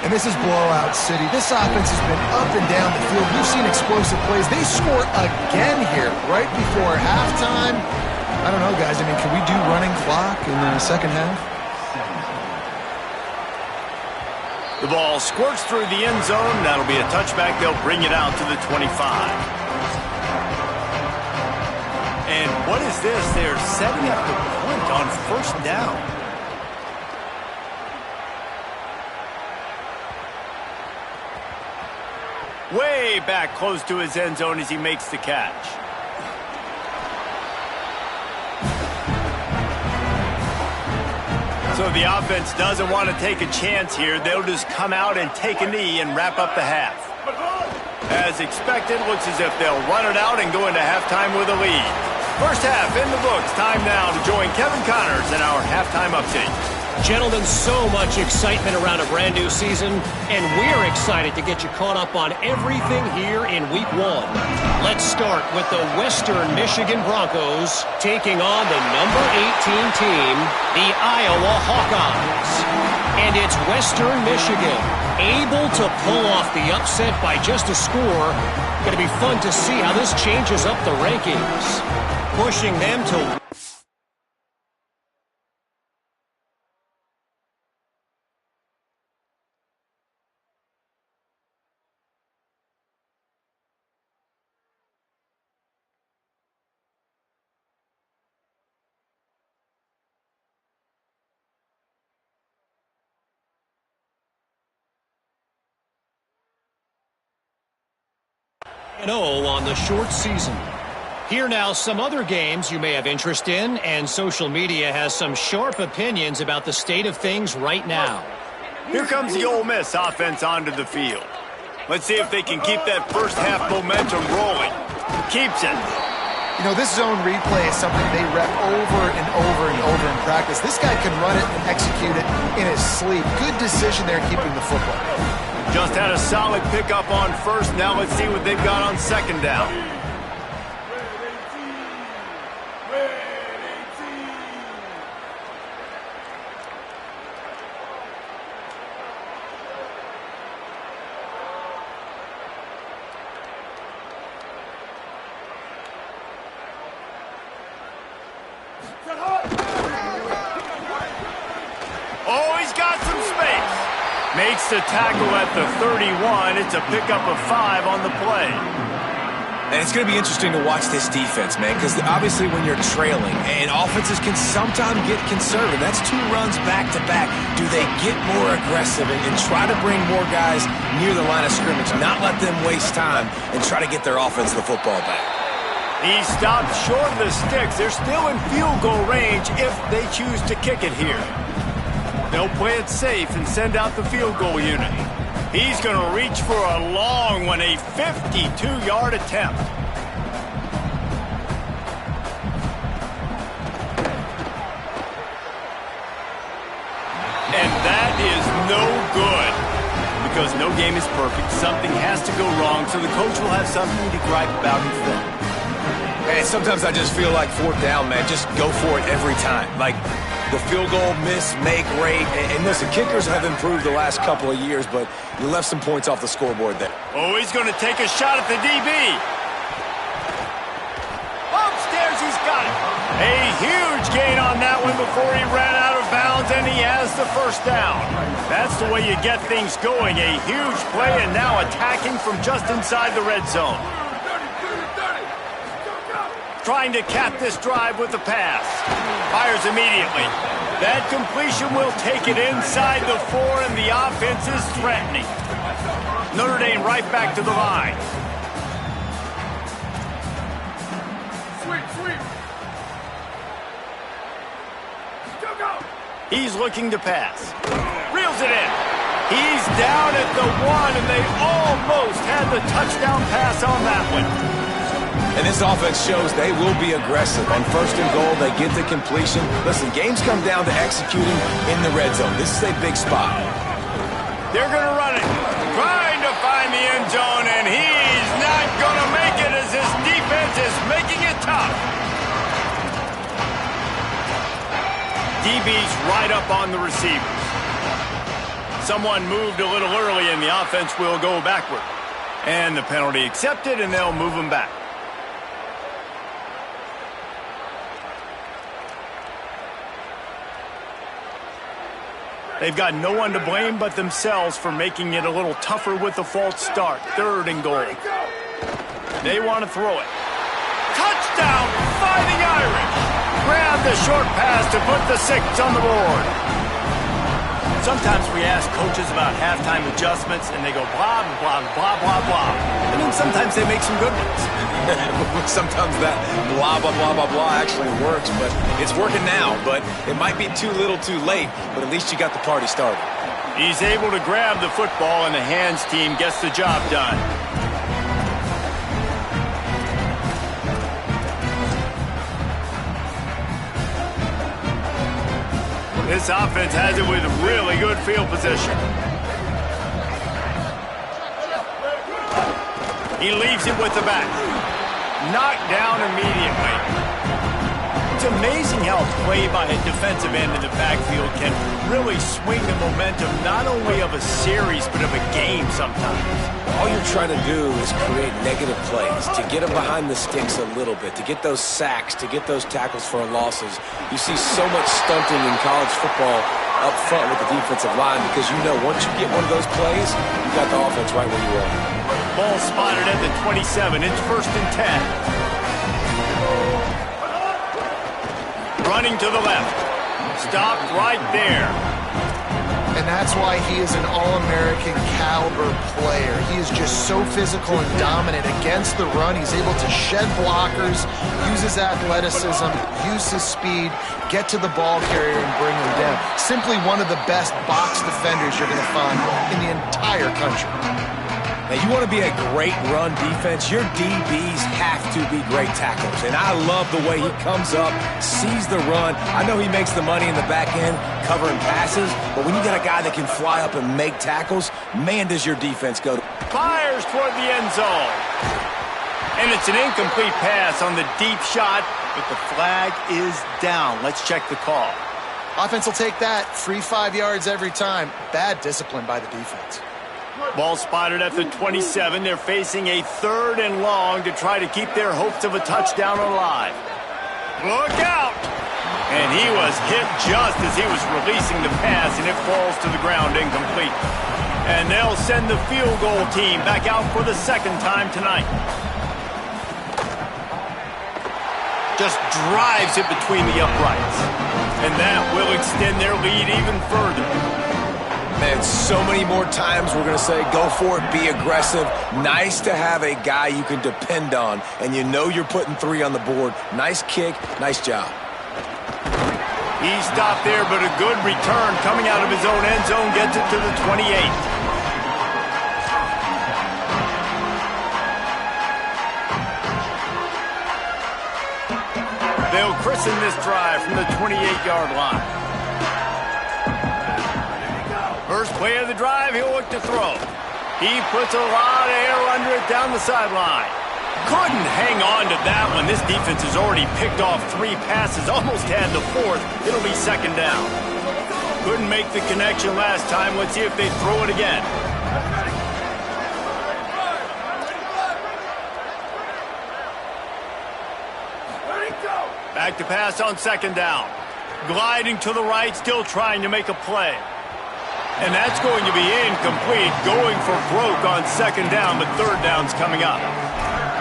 And this is blowout city. This offense has been up and down the field. We've seen explosive plays. They score again here right before halftime. I don't know, guys. I mean, can we do running clock in the second half? The ball squirts through the end zone. That'll be a touchback. They'll bring it out to the 25. And what is this? They're setting up the punt on first down. Way back close to his end zone as he makes the catch. So the offense doesn't want to take a chance here. They'll just come out and take a knee and wrap up the half. As expected, looks as if they'll run it out and go into halftime with a lead. First half in the books. Time now to join Kevin Connors in our halftime update. Gentlemen, so much excitement around a brand new season, and we're excited to get you caught up on everything here in Week 1. Let's start with the Western Michigan Broncos taking on the number 18 team, the Iowa Hawkeyes. And it's Western Michigan, able to pull off the upset by just a score. Going to be fun to see how this changes up the rankings, pushing them to 0 on the short season. Here now, some other games you may have interest in, and social media has some sharp opinions about the state of things right now. Here comes the Ole Miss offense onto the field. Let's see if they can keep that first half momentum rolling. Keeps it. You know, this zone replay is something they rep over and over and over in practice. This guy can run it and execute it in his sleep. Good decision there keeping the football. Just had a solid pickup on first. Now let's see what they've got on second down. Oh, he's got some space. Makes the tackle at the 31. It's a pickup of 5 on the play. And it's going to be interesting to watch this defense, man, because obviously when you're trailing, and offenses can sometimes get conservative. That's 2 runs back-to-back. Do they get more aggressive and try to bring more guys near the line of scrimmage, not let them waste time, and try to get their offense the football back? He stopped short of the sticks. They're still in field goal range if they choose to kick it here. They'll play it safe and send out the field goal unit. He's going to reach for a long one, a 52-yard attempt. And that is no good. Because no game is perfect. Something has to go wrong, so the coach will have something to gripe about in film. And sometimes I just feel like 4th down, man. Just go for it every time. Like the field goal miss, make rate. And listen, kickers have improved the last couple of years, but you left some points off the scoreboard there. Oh, he's going to take a shot at the DB. Upstairs, he's got it. A huge gain on that one before he ran out of bounds, and he has the first down. That's the way you get things going. A huge play, and now attacking from just inside the red zone. Trying to cap this drive with the pass. Fires immediately. That completion will take it inside the 4, and the offense is threatening. Notre Dame right back to the line. He's looking to pass. Reels it in. He's down at the 1, and they almost had the touchdown pass on that one. And this offense shows they will be aggressive. On 1st and goal, they get the completion. Listen, games come down to executing in the red zone. This is a big spot. They're going to run it. Trying to find the end zone, and he's not going to make it as his defense is making it tough. DB's right up on the receivers. Someone moved a little early, and the offense will go backward. And the penalty accepted, and they'll move him back. They've got no one to blame but themselves for making it a little tougher with the false start. 3rd and goal. They want to throw it. Touchdown, Fighting Irish. Grab the short pass to put the 6 on the board. Sometimes we ask coaches about halftime adjustments, and they go blah, blah, blah, blah, blah. And then sometimes they make some good ones. Sometimes that blah, blah, blah, blah, blah actually works, but it's working now. But it might be too little too late, but at least you got the party started. He's able to grab the football, and the hands team gets the job done. This offense has it with really good field position. He leaves it with the back. Knocked down immediately. It's amazing how a play by a defensive end in the backfield can really swing the momentum not only of a series but of a game sometimes. All you're trying to do is create negative plays, to get them behind the sticks a little bit, to get those sacks, to get those tackles for losses. You see so much stunting in college football up front with the defensive line because you know once you get one of those plays, you got the offense right where you want. Ball spotted at the 27. It's 1st and 10. Running to the left. Stopped right there. And that's why he is an All-American caliber player. He is just so physical and dominant against the run. He's able to shed blockers, use his athleticism, use his speed, get to the ball carrier and bring him down. Simply one of the best box defenders you're going to find in the entire country. Now, you want to be a great run defense, your DBs have to be great tacklers. And I love the way he comes up, sees the run. I know he makes the money in the back end covering passes, but when you got a guy that can fly up and make tackles, man, does your defense go. Fires toward the end zone. And it's an incomplete pass on the deep shot, but the flag is down. Let's check the call. Offense will take that. Free 5 yards every time. Bad discipline by the defense. Ball spotted at the 27. They're facing a 3rd and long to try to keep their hopes of a touchdown alive. Look out! And he was hit just as he was releasing the pass, and it falls to the ground incomplete. And they'll send the field goal team back out for the 2nd time tonight. Just drives it between the uprights. And that will extend their lead even further. Man, so many more times we're going to say, go for it, be aggressive. Nice to have a guy you can depend on, and you know you're putting 3 on the board. Nice kick, nice job. He stopped there, but a good return coming out of his own end zone gets it to the 28. They'll christen this drive from the 28-yard line. First play of the drive, he'll look to throw. He puts a lot of air under it down the sideline. Couldn't hang on to that one. This defense has already picked off 3 passes, almost had the 4th. It'll be 2nd down. Couldn't make the connection last time. Let's see if they throw it again. Back to pass on 2nd down. Gliding to the right, still trying to make a play. And that's going to be incomplete, going for broke on 2nd down, but 3rd down's coming up.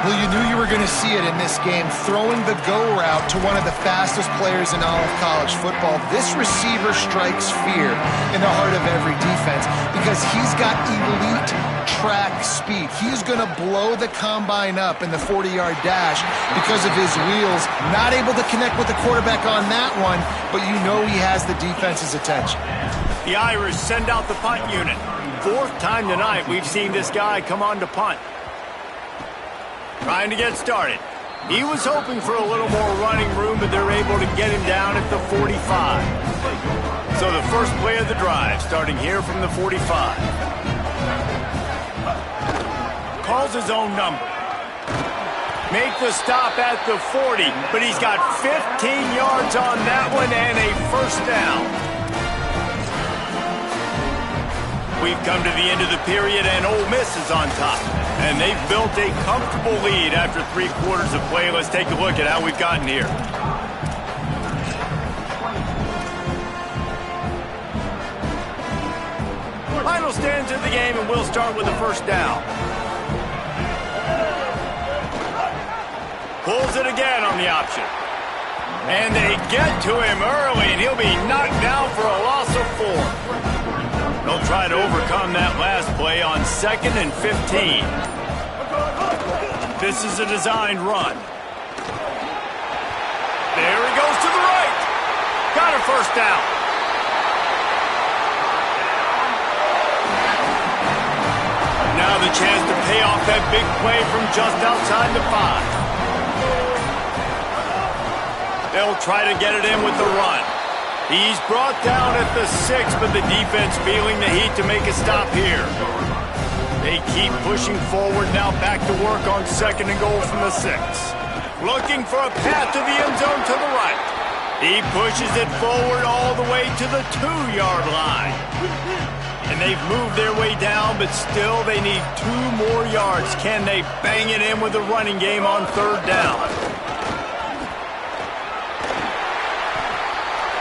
Well, you knew you were going to see it in this game, throwing the go route to one of the fastest players in all of college football. This receiver strikes fear in the heart of every defense because he's got elite track speed. He's going to blow the combine up in the 40-yard dash because of his wheels. Not able to connect with the quarterback on that one, but you know he has the defense's attention. The Irish send out the punt unit. 4th time tonight we've seen this guy come on to punt. Trying to get started. He was hoping for a little more running room, but they're able to get him down at the 45. So the first play of the drive, starting here from the 45. Calls his own number. Make the stop at the 40, but he's got 15 yards on that one and a 1st down. We've come to the end of the period, and Ole Miss is on top. And they've built a comfortable lead after 3 quarters of play. Let's take a look at how we've gotten here. Final stands of the game, and we'll start with the 1st down. Pulls it again on the option. And they get to him early, and he'll be knocked down for a loss of 4. They'll try to overcome that last play on 2nd and 15. This is a designed run. There he goes to the right. Got a 1st down. Now the chance to pay off that big play from just outside the 5. They'll try to get it in with the run. He's brought down at the 6, but the defense feeling the heat to make a stop here. They keep pushing forward now, back to work on 2nd and goal from the 6. Looking for a path to the end zone to the right. He pushes it forward all the way to the 2-yard line. And they've moved their way down, but still they need 2 more yards. Can they bang it in with a running game on 3rd down?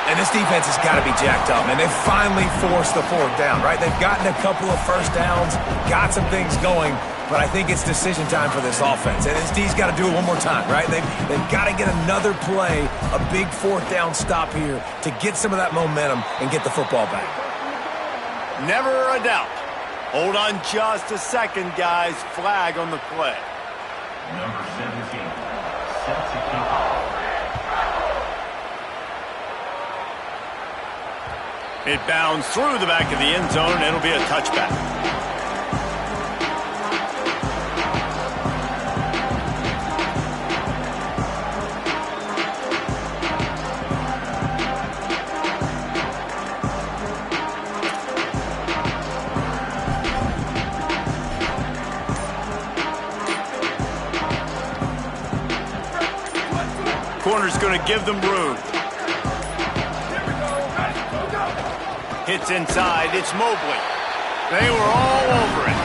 And this defense has got to be jacked up, man. They've finally forced the 4th down, right? They've gotten a couple of 1st downs, got some things going, but I think it's decision time for this offense. And this D's got to do it one more time, right? They've got to get another play, a big 4th down stop here to get some of that momentum and get the football back. Never a doubt. Hold on just a second, guys. Flag on the play. Number 17 sets a kickoff. It bounds through the back of the end zone, and it'll be a touchback. Corner's going to give them room. Hits inside. It's Mobley. They were all over it.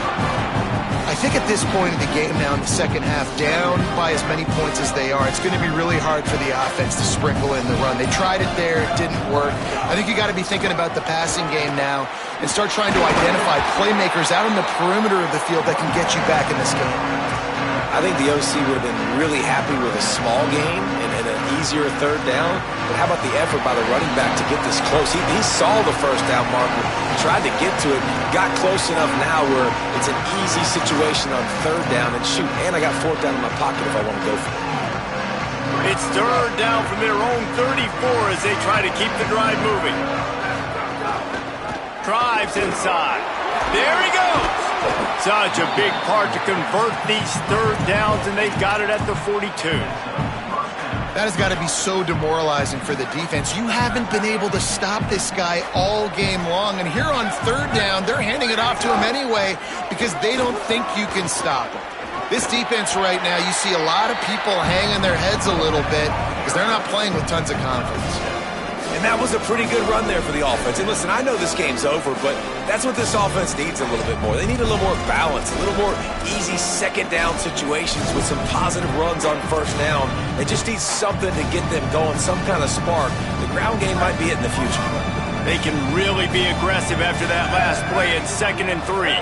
I think at this point in the game now in the second half, down by as many points as they are, it's going to be really hard for the offense to sprinkle in the run. They tried it there. It didn't work. I think you got to be thinking about the passing game now and start trying to identify playmakers out on the perimeter of the field that can get you back in this game. I think the OC would have been really happy with a small game and an easier third down. But how about the effort by the running back to get this close? He saw the first down marker, tried to get to it, got close enough now where it's an easy situation on third down and shoot. And I got fourth down in my pocket if I want to go for it. It's third down from their own 34 as they try to keep the drive moving. Drives inside. There he goes. Such a big part to convert these third downs, and they've got it at the 42. That has got to be so demoralizing for the defense. You haven't been able to stop this guy all game long, and here on third down, they're handing it off to him anyway because they don't think you can stop him. This defense right now, you see a lot of people hanging their heads a little bit because they're not playing with tons of confidence. And that was a pretty good run there for the offense. And listen, I know this game's over, but that's what this offense needs a little bit more. They need a little more balance, a little more easy second down situations with some positive runs on first down. They just need something to get them going, some kind of spark. The ground game might be it in the future. They can really be aggressive after that last play in 2nd and 3.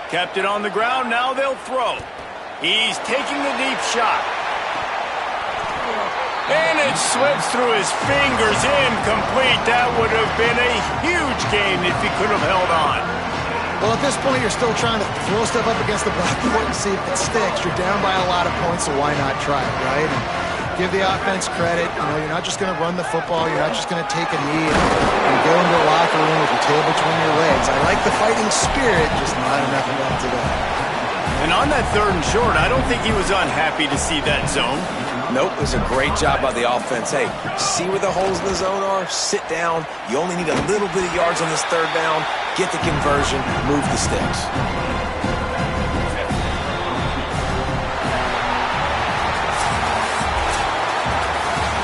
Kept it on the ground, now they'll throw. He's taking the deep shot. And it slips through his fingers, incomplete. That would have been a huge game if he could have held on. Well, at this point, you're still trying to throw stuff up against the blackboard and see if it sticks. You're down by a lot of points, so why not try it, right? And give the offense credit. You know, you're not just going to run the football. You're not just going to take a knee and go into the locker room with your tail between your legs. I like the fighting spirit, just not enough of that today. And on that 3rd and short, I don't think he was unhappy to see that zone. Nope, it was a great job by the offense. Hey, see where the holes in the zone are? Sit down. You only need a little bit of yards on this third down. Get the conversion. Move the sticks.